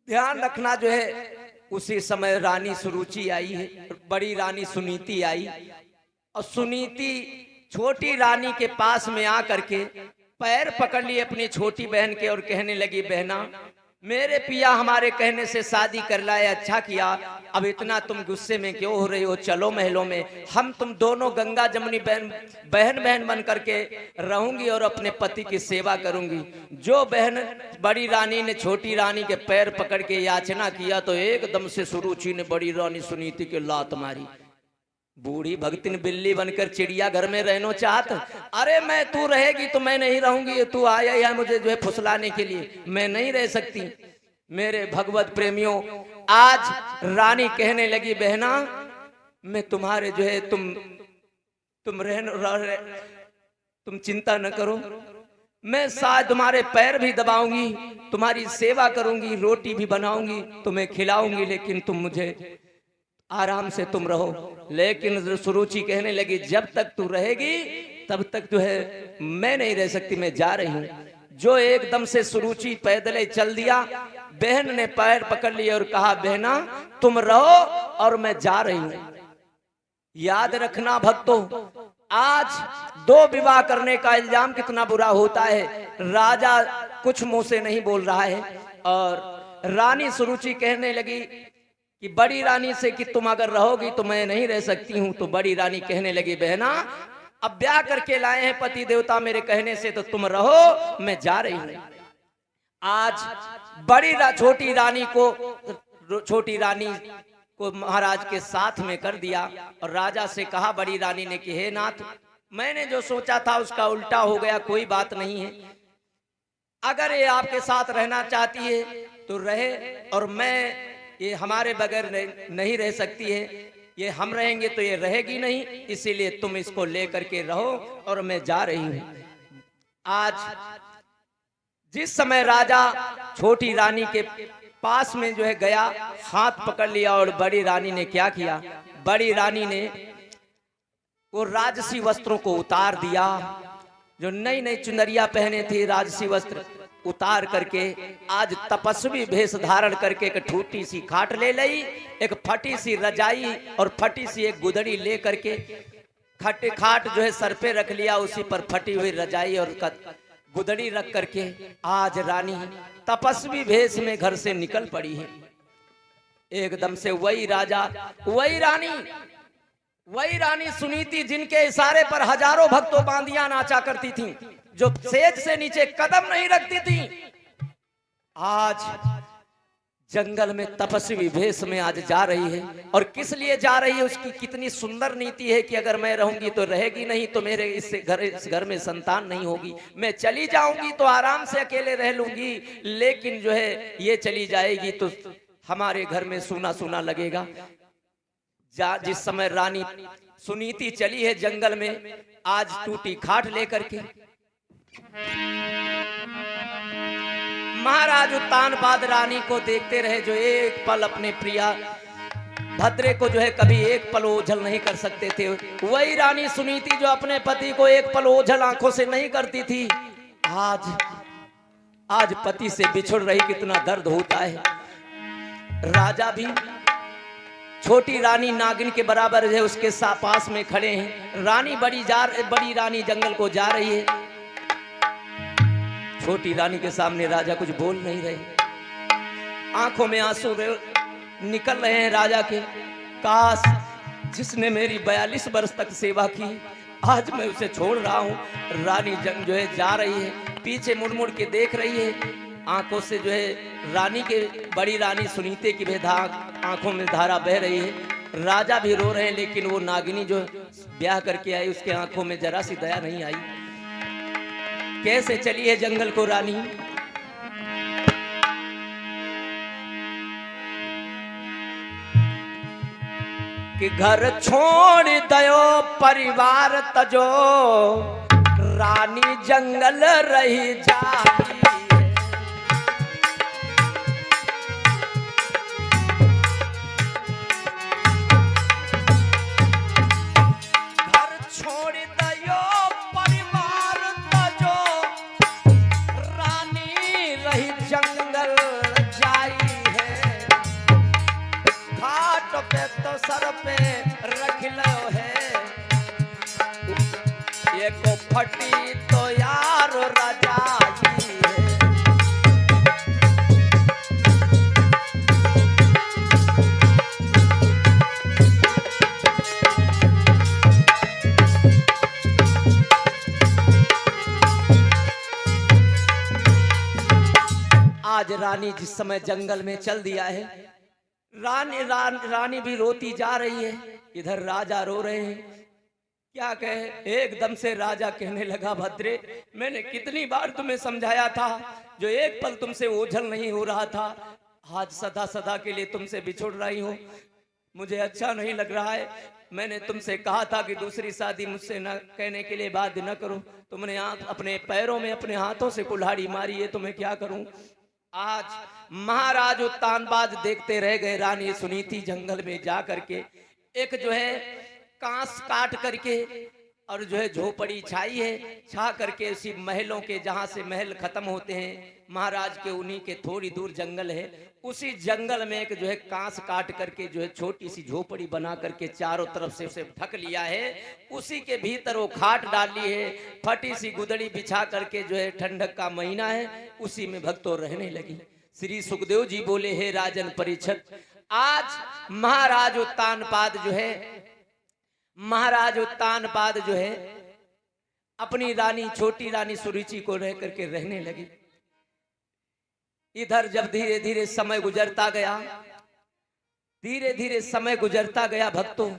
ध्यान रखना जो है। उसी समय रानी सुरुचि आई है, बड़ी रानी सुनीति आई, और सुनीति छोटी रानी के पास में आकर के पैर पकड़ लिए अपनी छोटी बहन के और कहने लगी, बहना मेरे पिया हमारे कहने से शादी कर लाए, अच्छा किया, अब इतना तुम गुस्से में क्यों हो रही हो, चलो महलों में, हम तुम दोनों गंगा जमुनी बहन बहन बन करके रहूंगी और अपने पति की सेवा करूंगी। जो बहन बड़ी रानी ने छोटी रानी के पैर पकड़ के याचना किया तो एकदम से सुरुचि ने बड़ी रानी सुनीति के लात मारी। बूढ़ी भगतिन बिल्ली बनकर चिड़िया घर में रहना चाहत, अरे मैं तू रहेगी तो मैं नहीं रहूंगी, तू आया है मुझे जो है फुसलाने के लिए, मैं नहीं रह सकती। मेरे भगवत प्रेमियों, आज रानी कहने लगी, बहना मैं तुम्हारे जो है तुम चिंता न करो, मैं शायद तुम्हारे पैर भी दबाऊंगी, तुम्हारी सेवा करूंगी, रोटी भी बनाऊंगी, तुम्हें खिलाऊंगी, लेकिन तुम मुझे आराम से तुम रहो। लेकिन सुरुचि कहने लगी, जब तक तू रहेगी तब तक जो है मैं नहीं रह सकती, मैं जा रही हूं। जो एकदम से सुरुचि पैदल चल दिया, बहन ने पैर पकड़ लिया और कहा, बहना तुम रहो और मैं जा रही हूं। याद रखना भक्तों, आज दो विवाह करने का इल्जाम कितना बुरा होता है। राजा कुछ मुंह से नहीं बोल रहा है, और रानी सुरुचि कहने लगी कि बड़ी रानी से कि तुम अगर रहोगी तो मैं नहीं रह सकती हूं। तो बड़ी रानी कहने लगी, बहना अब ब्याह करके लाए हैं पति देवता मेरे कहने से, तो तुम रहो, मैं जा रही हूं। आज छोटी रानी को महाराज के साथ में कर दिया, और राजा से कहा बड़ी रानी ने कि हे नाथ, मैंने जो सोचा था उसका उल्टा हो गया, कोई बात नहीं है, अगर ये आपके साथ रहना चाहती है तो रहे, और मैं ये हमारे बगैर नहीं रह सकती है, ये हम रहेंगे तो ये रहेगी नहीं, इसीलिए तुम इसको लेकर के रहो और मैं जा रही हूं। आज जिस समय राजा छोटी रानी के पास में जो है गया, हाथ पकड़ लिया, और बड़ी रानी ने क्या किया, बड़ी रानी ने वो राजसी वस्त्रों को उतार दिया, जो नई नई चुनरिया पहने थे राजसी वस्त्र उतार करके आज तपस्वी भेष धारण करके एक ठूठी सी खाट ले ली, एक फटी सी रजाई और फटी सी एक गुदड़ी ले करके खाट जो है सर पे रख लिया, उसी पर फटी हुई रजाई और गुदड़ी रख करके आज रानी तपस्वी भेष में घर से निकल पड़ी है। एकदम से वही राजा वही रानी सुनीति, जिनके इशारे पर हजारों भक्तों बांदियां नाचा करती थीं, जो सेज से नीचे कदम नहीं रखती थी, आज जंगल में तपस्वी भेष में आज जा रही है। और किस लिए जा रही है, उसकी कितनी सुंदर नीति है कि अगर मैं रहूंगी तो रहेगी नहीं, तो मेरे इस घर में संतान नहीं होगी, मैं चली जाऊंगी तो आराम से अकेले रह लूंगी, लेकिन जो है ये चली जाएगी तो हमारे घर में सूना सूना लगेगा। जिस समय रानी सुनीति चली है जंगल में, आज टूटी खाट लेकर के, महाराज उत्तानपाद रानी को देखते रहे, जो एक पल अपने प्रिया भद्रे को जो है कभी एक पल ओझल नहीं कर सकते थे। वही रानी सुनीति जो अपने पति को एक पल ओझल आंखों से नहीं करती थी, आज पति से बिछुड़ रही, कितना दर्द होता है। राजा भी छोटी रानी नागिन के बराबर है, उसके पास में खड़े हैं। रानी बड़ी रानी जंगल को जा रही है, छोटी रानी के सामने राजा कुछ बोल नहीं रहे, आंखों में आंसू निकल रहे हैं राजा के। काश जिसने मेरी 42 वर्ष तक सेवा की, आज मैं उसे छोड़ रहा हूं। रानी जो है जा रही है, पीछे मुड़ मुड़ के देख रही है, आंखों से जो है रानी के बड़ी रानी सुनीति की भी आंखों में धारा बह रही है। राजा भी रो रहे हैं, लेकिन वो नागिनी जो ब्याह करके आई, उसके आंखों में जरा सी दया नहीं आई। कैसे चली है जंगल को रानी, कि घर छोड़ दयो परिवार तजो, रानी जंगल रही जाती। जंगल जाई है, पे तो सर पे रख लो है, ये को फटी तो यार रजाई है। आज रानी जिस समय जंगल में चल दिया है, रानी भी रोती जा रही है, इधर राजा रो रहे हैं। क्या कहे, एकदम से राजा कहने लगा, भद्रे मैंने कितनी बार तुम्हें समझाया था, जो एक पल तुमसे ओझल नहीं हो रहा था, आज सदा सदा के लिए तुमसे बिछुड़ रही हूँ, मुझे अच्छा नहीं लग रहा है। मैंने तुमसे कहा था कि दूसरी शादी मुझसे न कहने के लिए बाध्य न करो, तुमने अपने पैरों में अपने हाथों से कुल्हाड़ी मारी है, तो मैं क्या करूं। आज महाराज उत्तानपाद देखते रह गए। रानी सुनीति जंगल में जा करके एक जो है कांस काट करके और जो है झोपड़ी छाई है, छा करके उसी महलों के, जहां से महल खत्म होते हैं महाराज के, उन्हीं के थोड़ी दूर जंगल है, उसी जंगल में एक जो है कांस काट करके जो है छोटी सी झोपड़ी बना करके चारों तरफ से उसे ढक लिया है। उसी के भीतर वो खाट डाली है, फटी सी गुदड़ी बिछा करके जो है, ठंडक का महीना है, उसी में भक्तों रहने लगी। श्री सुखदेव जी बोले, हे राजन परीक्षित, आज महाराज उत्तानपाद जो है अपनी रानी, छोटी रानी सुरुचि को रह करके रहने लगी। इधर जब धीरे धीरे समय गुजरता गया, भक्तों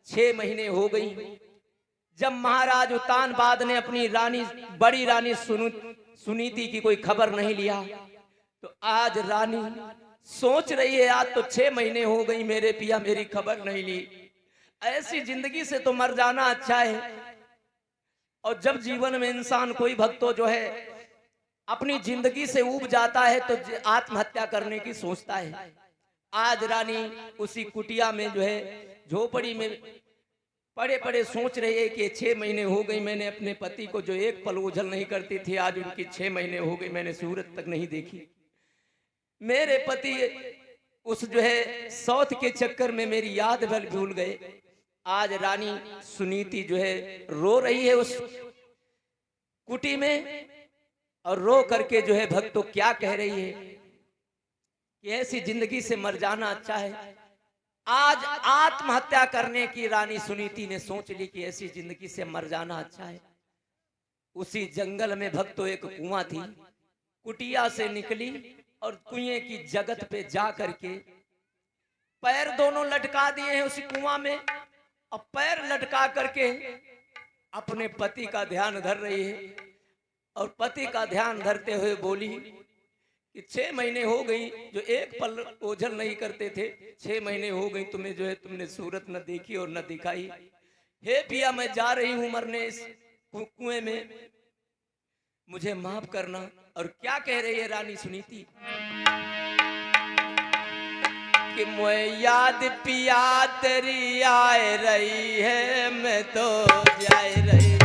6 महीने हो गई। जब महाराज उत्तानपाद ने अपनी रानी, बड़ी रानी सुनीति की कोई खबर नहीं लिया, तो आज रानी सोच रही है, आज तो 6 महीने हो गई, मेरे पिया मेरी खबर नहीं ली, ऐसी जिंदगी से तो मर जाना अच्छा है। और जब जीवन में इंसान कोई भक्तों जो है अपनी जिंदगी से ऊब जाता है, तो आत्महत्या करने की सोचता है। आज रानी उसी कुटिया में जो है झोपड़ी में पड़े पड़े सोच रही है कि 6 महीने हो गई, मैंने अपने पति को जो एक पल ओझल नहीं करती थी, आज उनकी 6 महीने हो गई, मैंने सूरत तक नहीं देखी। मेरे पति उस जो है सौत के चक्कर में मेरी याद भर भूल गए। आज रानी सुनीति जो है रो रही है उस कुटी में, और रो करके जो है भक्तों क्या कह रही है कि ऐसी जिंदगी से मर जाना अच्छा है। आज आत्महत्या करने की रानी सुनीति ने सोच ली कि ऐसी जिंदगी से मर जाना अच्छा है। उसी जंगल में भक्तों एक कुआं थी, कुटिया से निकली और कुएं की जगत पे जा करके पैर दोनों लटका दिए हैं उसी कुआं में, और पैर लटका करके अपने पति का ध्यान धर रही है। और पति का ध्यान धरते हुए बोली कि 6 महीने हो गई, जो एक पल ओझल नहीं करते थे, 6 महीने हो गई तुम्हें जो है, तुमने सूरत न देखी और न दिखाई। हे पिया, मैं जा रही हूं मरने इस कुएं में, मुझे माफ करना। और क्या कह रही है रानी सुनीति कि मुझे याद पिया तेरी आए रही है, मैं तो जाए रही हूँ।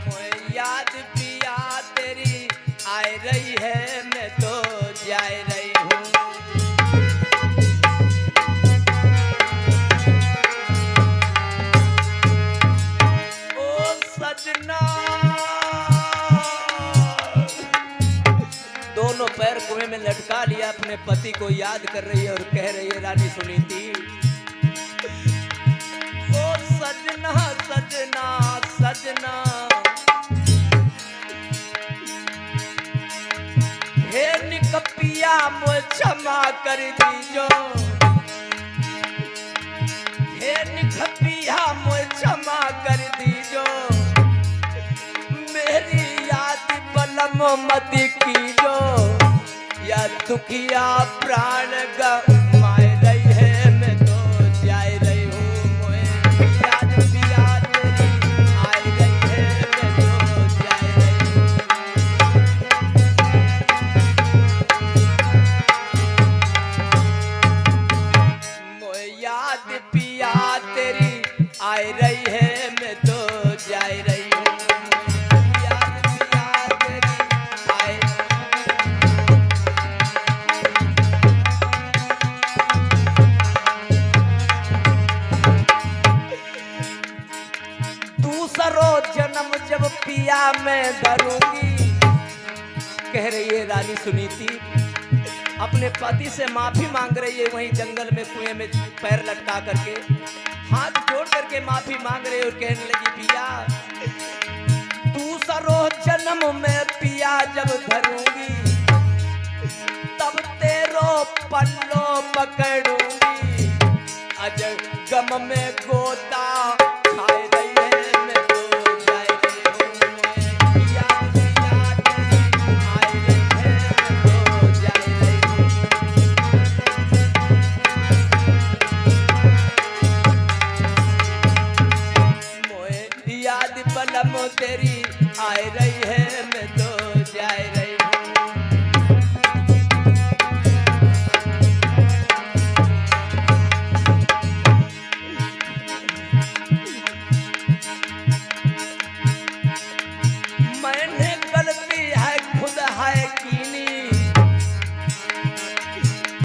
मुझे याद पिया तेरी आए रही है, मैं तो जाए रही हूँ। ओ सजना, दोनों पैर कुएं में लटका लिया, अपने पति को याद कर रही है और कह रही है रानी सुनीति, ओ सजना सजना सजना, हे निकपिया मुझे क्षमा कर दीजो, हे निकपिया मुझे क्षमा कर दीजो, मेरी याद बलम मत कीजो, या दुखिया प्राण गमाए रही है, मैं तो जाए रही हूँ। मुझे याद पिया तेरी आए रही है, मैं तो जाए रही हूँ। मुझे याद पिया तेरी आए रही है, मैं तो जाए रही हूँ। याद पिया तेरी आए दूसरो जन्म जब पिया मैं धरूंगी। कह रही है रानी सुनीति, अपने पति से माफी मांग रही है, वहीं जंगल में कुएं में पैर लटका करके हाथ जोड़ करके माफी मांग रही है और कहने लगी पिया दूसरो जन्म में पिया जब धरूंगी तब तेरो पल्लो पकड़ूंगी। अजय गम में गोता खाए रही है मैं तो जाए रही हूँ, याद याद आए रही है मैं तो जाए रही हूँ। मोए याद पलम तेरी आए रही है मैं तो